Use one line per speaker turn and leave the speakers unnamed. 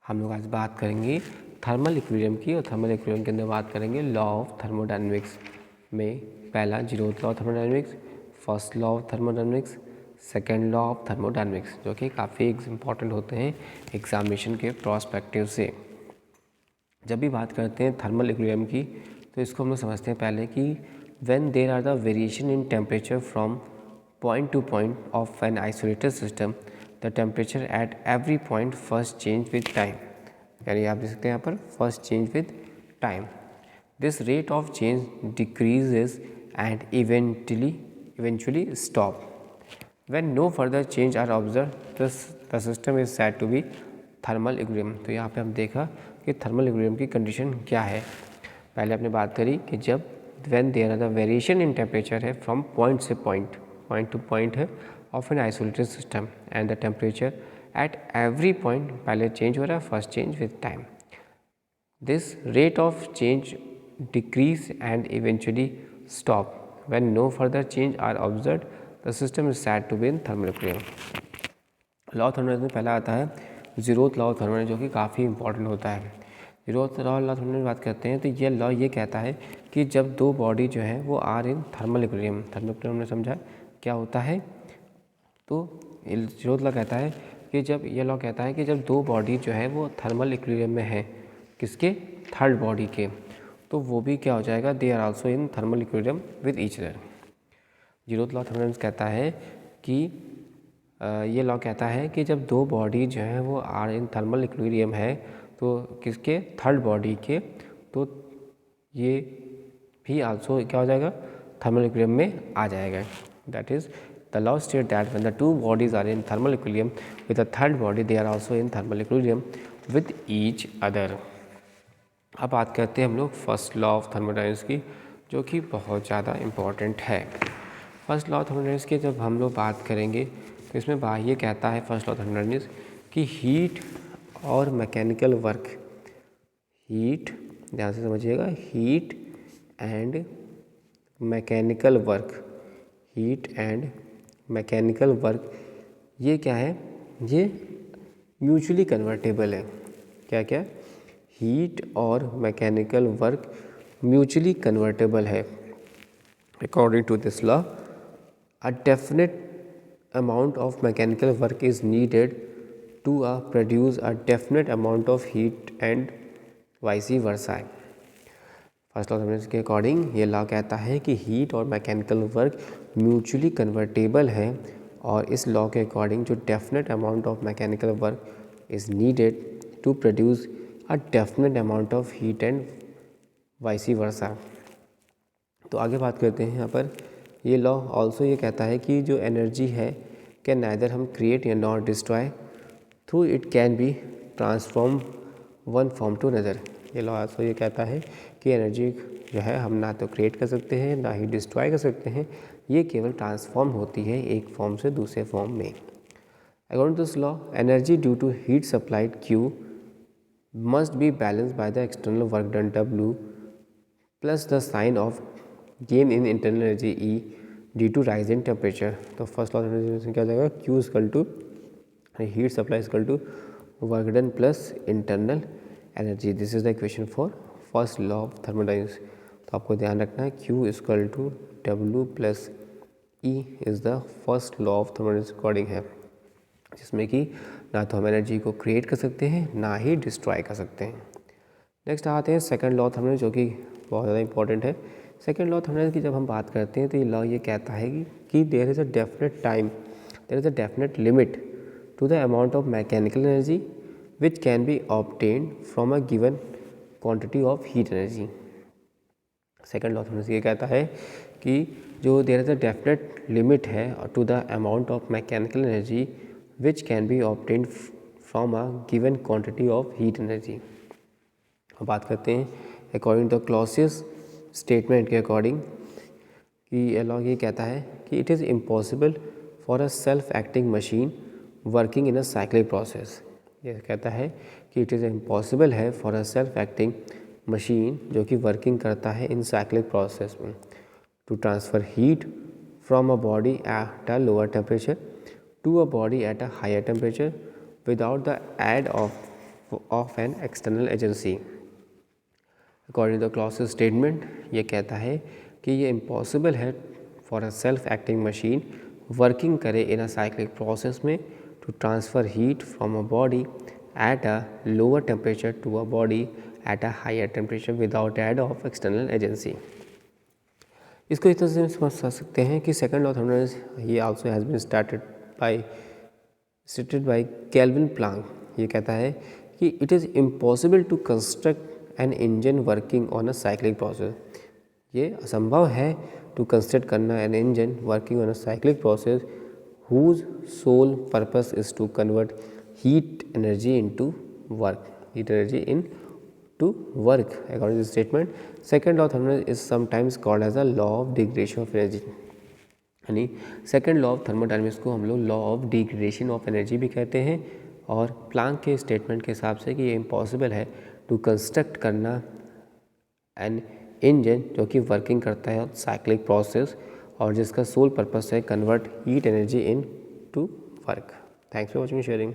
हम लोग आज बात करेंगे थर्मल इक्विलिब्रियम की, और थर्मल इक्विलिब्रियम के अंदर बात करेंगे लॉ ऑफ थर्मोडायनेमिक्स में पहला zeroth law of thermodynamics, first law of thermodynamics, second law of thermodynamics, जो कि काफ़ी इंपॉर्टेंट होते हैं एग्जामिनेशन के प्रोस्पेक्टिव से। जब भी बात करते हैं थर्मल इक्विलिब्रियम की तो इसको हम लोग समझते हैं पहले कि when there are the variation in temperature from point to point of an isolated system, the temperature at every point first change with time. यानी आप देख सकते हैं यहाँ पर first change with time. This rate of change decreases and eventually stop when no further change are observe the system is said to be thermal equilibrium. तो यहाँ पे हम देखा कि थर्मल इक्विलिब्रियम की कंडीशन क्या है। पहले आपने बात करी कि जब when there are the variation in temperature है फ्रॉम पॉइंट से पॉइंट, पॉइंट टू पॉइंट है of an isolated system, and the temperature at every point पहले चेंज हो रहा है, first change with time. This rate of change decrease and eventually stop when no further change are observe the system is said to be in thermal equilibrium. Law of thermodynamics में पहला आता है zeroth law of thermodynamics, जो कि काफ़ी important होता है। Zeroth law of thermodynamics की बात करते हैं तो ये लॉ ये कहता है कि जब दो बॉडी जो है वो are in thermal equilibrium, thermal equilibrium ने समझा क्या होता है। तो जीरोथ लॉ कहता है कि जब ये लॉ कहता है कि जब दो बॉडी जो है वो थर्मल इक्विलिब्रियम में है, किसके, थर्ड बॉडी के, तो वो भी क्या हो जाएगा, they are also in thermal equilibrium with each other. Zeroth law of thermodynamics कहता है कि ये लॉ कहता है कि जब दो बॉडी जो है वो आर इन थर्मल इक्विलिब्रियम है, तो किसके, थर्ड बॉडी के, तो ये भी आल्सो क्या हो जाएगा, थर्मल इक्विलिब्रियम में आ जाएगा। That is the law state that when the two bodies are in thermal equilibrium with the third body, they are also in thermal equilibrium with each other. अब बात करते हैं हम लोग फर्स्ट लॉ ऑफ थर्मोडायनेमिक्स की, जो कि बहुत ज़्यादा इम्पॉर्टेंट है। फर्स्ट लॉ ऑफ थर्मोडायनेमिक्स की जब हम लोग बात करेंगे तो इसमें ये कहता है फर्स्ट लॉ ऑफ थर्मोडायनेमिक्स कि हीट और मैकेनिकल वर्क, हीट, ध्यान से समझिएगा, heat and mechanical work, heat and mechanical work, ये क्या है, ये म्यूचुअली कन्वर्टेबल है। क्या क्या, हीट और मैकेनिकल वर्क म्यूचुअली कन्वर्टेबल है। According to this law, a definite amount of mechanical work is needed to produce a definite amount of heat and vice versa। First law of के according ये law कहता है कि heat और mechanical work mutually convertible है, और इस law के अकॉर्डिंग जो definite amount of mechanical work is needed to produce a definite amount of heat and vice versa. तो आगे बात करते हैं यहाँ पर, ये लॉ ऑल्सो ये कहता है कि जो एनर्जी है कैन नाइदर हम क्रिएट या not destroy, through it can be transform one form to another. ये लॉ ऑल्सो ये कहता है कि एनर्जी जो है हम ना तो क्रिएट कर सकते हैं ना ही डिस्ट्रॉय कर सकते हैं, ये केवल ट्रांसफॉर्म होती है एक फॉर्म से दूसरे फॉर्म में। According to this law, energy due to heat supplied Q must be balanced by the external work done W plus the sign of gain in internal energy E due to rise in temperature. तो first law of क्या हो जाएगा, Q equal to heat supply equal to work done plus internal energy. This is the equation for first law of thermodynamics. तो आपको ध्यान रखना है Q equal to W plus E is the first law of thermodynamics according है, जिसमें कि ना तो हम एनर्जी को क्रिएट कर सकते हैं ना ही डिस्ट्रॉय कर सकते हैं। नेक्स्ट आते हैं सेकंड लॉ ऑफ थर्मोडायनेमिक्स, जो कि बहुत ज़्यादा इंपॉर्टेंट है। सेकंड लॉ ऑफ थर्मोडायनेमिक्स की जब हम बात करते हैं तो ये लॉ ये कहता है कि there is a definite time, there is a definite limit to the amount of mechanical energy which can be obtained from a given quantity of heat energy. Second law of thermodynamics ये कहता है कि जो there is a definite limit है to the amount of mechanical energy which can be obtained from a given quantity of heat energy. अब बात करते हैं अकॉर्डिंग टू क्लॉसियस स्टेटमेंट के अकॉर्डिंग कि लॉ ये कहता है कि it is impossible for a self acting machine working in a cyclic process. ये कहता है कि इट इज़ इम्पॉसिबल है for a self acting machine जो कि वर्किंग करता है इन साइक्लिक प्रोसेस में, to transfer heat from a body at a lower temperature to a body at a higher temperature without the aid of of an external agency. According to the Clausius statement ये कहता है कि ये impossible है for a self acting machine working करे in a cyclic process में to transfer heat from a body at a lower temperature to a body at a higher temperature without aid of external agency. इसको इस तरह से समझ सकते हैं कि सेकंड लॉ ऑफ थर्मोडायनामिक्स ये also has been stated by Kelvin Planck. ये कहता है कि it is impossible to construct an engine working on a cyclic process. ये असंभव है टू कंस्ट्रक्ट करना an engine working on a cyclic process whose sole purpose is to convert heat energy into work, according to this statement. Second law of thermodynamics is sometimes called as a law of degradation of energy, यानी second law of thermodynamics को हम लोग law of degradation of energy भी कहते हैं। और Planck के statement के हिसाब से कि ये इम्पॉसिबल है टू कंस्ट्रक्ट करना एन इंजन जो कि वर्किंग करता है साइक्लिक प्रोसेस और जिसका सोल पर्पस है convert heat energy into work. Thanks for watching sharing.